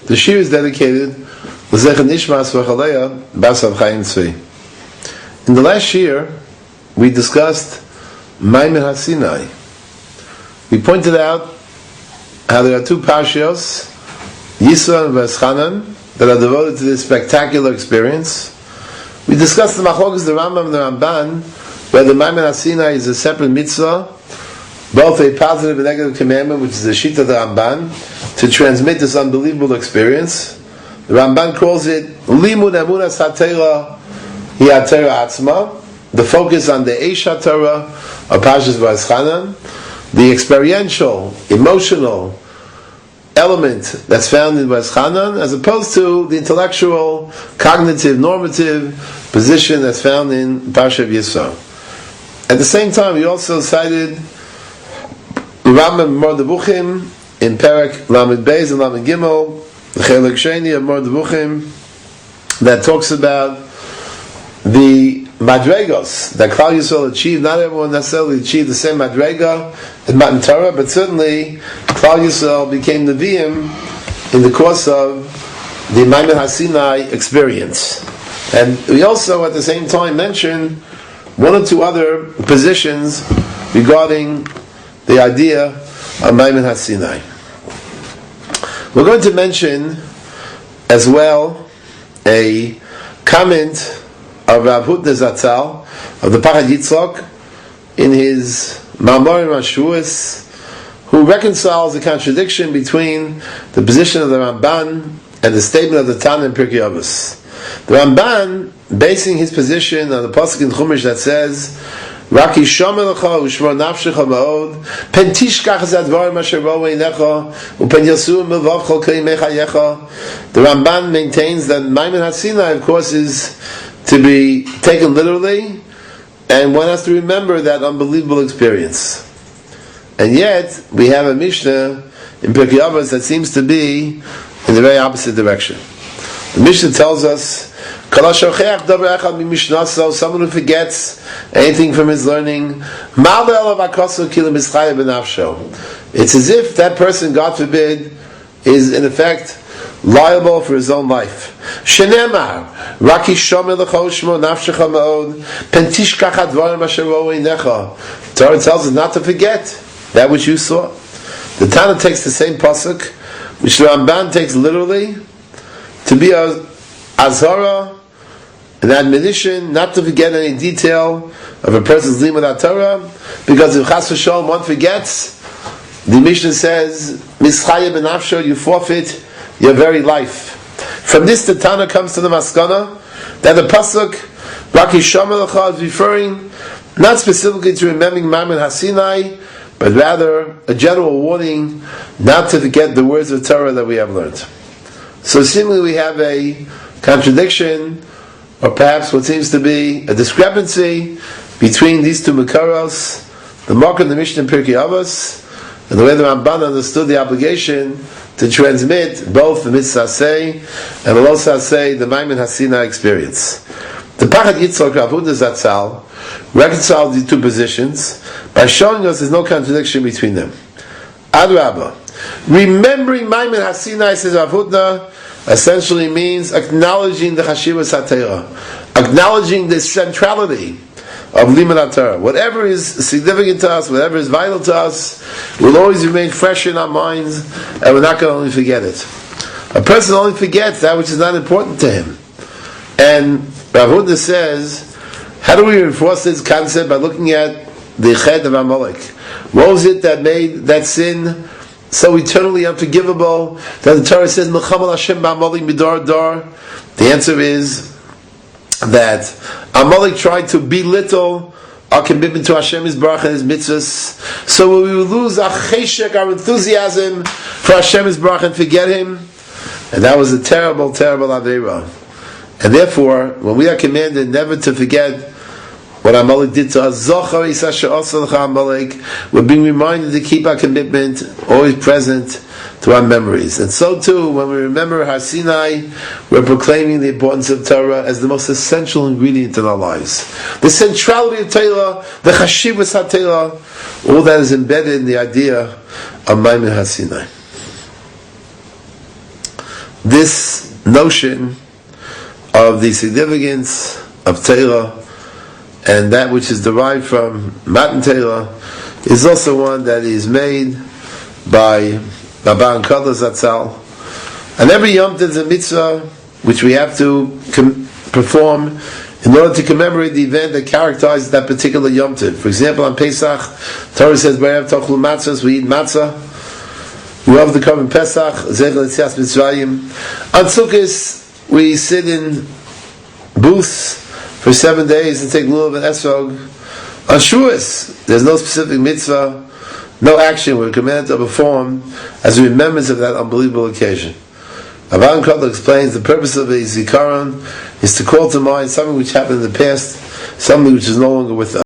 The shir is dedicated L'Zecher Nishmas V'Chaleya Bas Rav Chaim Tzvi. In the last year, we discussed Maimon Har Sinai. We pointed out how there are two parshios, Yisro and Veschanan, that are devoted to this spectacular experience. We discussed the Machlokas, the Rambam and the Ramban, whether Maimon Har Sinai is a separate mitzvah, both a positive and negative commandment, which is the Shita of the Ramban, to transmit this unbelievable experience. The Ramban calls it Limud Emunas HaTorah Hi HaTorah Atzma, the focus on the Eish HaTorah of Parshas Va'eschanan, the experiential, emotional element that's found in Va'eschanan, as opposed to the intellectual, cognitive, normative position that's found in Parsha Yisro. At the same time, we also cited Rambam Mordevuchim in Perek Lamed Beis and Lamed Gimel, the Chelik Sheni of Mordevuchim, that talks about the Madregos that Klal Yisrael achieved. Not everyone necessarily achieved the same Madrega in Matan Torah, but certainly Klal Yisrael became Nevi'im in the course of the Maimon Har Sinai experience. And we also at the same time mentioned one or two other positions regarding the idea of Maimon Har Sinai. We're going to mention as well a comment of Rav Hutner Zatzal of the Pachad Yitzchok in his Ma'amorim HaShavuos, who reconciles the contradiction between the position of the Ramban and the statement of the Tana in Pirkei Avos. The Ramban, basing his position on the pasuk in Chumash that says, "Rak yishomer lecha u'shmor nafshecha ma'od, pen tishkach es advarim asher bo'u einecha, u'pen yasu milvav chol kei mechayecha." The Ramban maintains that Maimon Har Sinai, of course, is to be taken literally, and one has to remember that unbelievable experience. And yet, we have a Mishnah in Pirkei Avos that seems to be in the very opposite direction. The Mishnah tells us, someone who forgets anything from his learning, it's as if that person, God forbid, is in effect liable for his own life. Torah tells us not to forget that which you saw. The Tana takes the same pasuk, which the Ramban takes literally, to be a azhara, an admonition not to forget any detail of a person's limud Torah, because if chas v'shalom one forgets, the Mishnah says, "Mischaya b'nafsho," you forfeit your very life. From this, the Tana comes to the maskana that the pasuk "Rak yishomer lecha" is referring not specifically to remembering Maimon Har Sinai, but rather a general warning not to forget the words of Torah that we have learned. So seemingly we have a contradiction, or perhaps what seems to be a discrepancy between these two Makaros, the Mark and the Mishnah in Pirkei Avos, and the way the Ramban understood the obligation to transmit both the Mitzvah Saseh and the Lo Saseh, the Maimon Har Sinai experience. The Pachad Yitzchok Rav Hutner Zatzal reconciled these two positions by showing us there's no contradiction between them. Adrabah, remembering Maimon Har Sinai, says Rav Hutner, essentially means acknowledging the Chashivas HaTorah, acknowledging the centrality of Limud Torah. Whatever is significant to us, whatever is vital to us, will always remain fresh in our minds, and we're not going to only forget it. A person only forgets that which is not important to him. And Rav Hutner says, how do we reinforce this concept? By looking at the Chet of Amalek. What was it that made that sin so eternally unforgivable that the Torah says Melchamal Hashem ba'Amalek midor dar? The answer is that Amalek tried to belittle our commitment to Hashem Yisbarach and His mitzvahs, so we will lose our cheshek, our enthusiasm for Hashem Yisbarach, and forget Him. And that was a terrible, terrible aveira. And therefore, when we are commanded never to forget what Amalek did to us, we're being reminded to keep our commitment always present to our memories. And so too, when we remember Har Sinai, we're proclaiming the importance of Torah as the most essential ingredient in our lives. The centrality of Torah, the Chashivas HaTorah, all that is embedded in the idea of Maimon Har Sinai. this notion of the significance of Torah and that which is derived from Matan Torah is also one that is made by Baba and Kala Zatzal. And every Yom Tov is a mitzvah which we have to perform in order to commemorate the event that characterizes that particular Yom Tov. For example, on Pesach, Torah says, "B'erev tochlu matzos," we eat matzah. We have the Korban Pesach, Zechel Yetzias Mitzrayim. On Sukkot, we sit in booths for 7 days and take lulav and esrog. On Shavuos, there's no specific mitzvah, no action we're commanded to perform as remembrance of that unbelievable occasion. Avan Kotler explains the purpose of a zikaron is to call to mind something which happened in the past, something which is no longer with us.